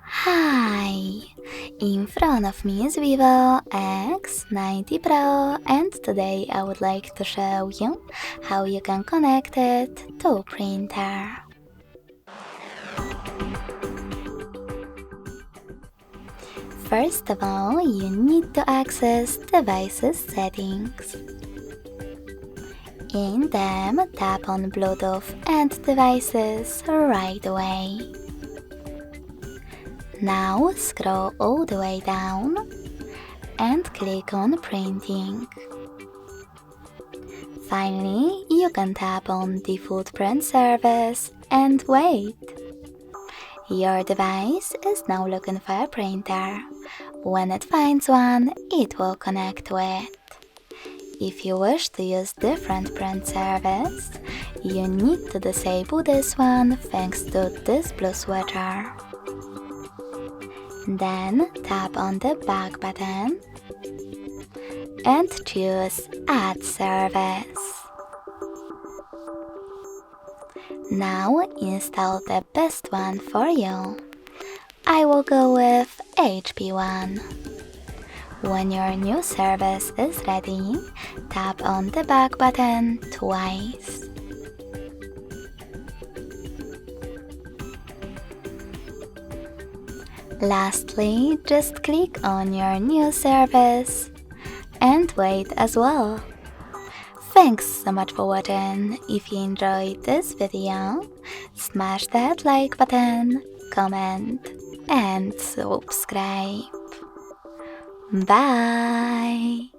Hi! In front of me is VIVO X90 Pro, and today I would like to show you how you can connect it to a printer. First of all, you need to access Devices settings. In them, tap on Bluetooth and Devices right away. Now scroll all the way down and click on Printing. Finally, you can tap on the Footprint service and wait. Your device is now looking for a printer. When it finds one, it will connect to it. If you wish to use different print service, you need to disable this one thanks to this blue switcher. Then tap on the back button and choose Add Service. Now install the best one for you. I will go with HP one. When your new service is ready, tap on the back button twice. Lastly, just click on your new service and wait as well. Thanks so much for watching. If you enjoyed this video, smash that like button, comment and subscribe. Bye!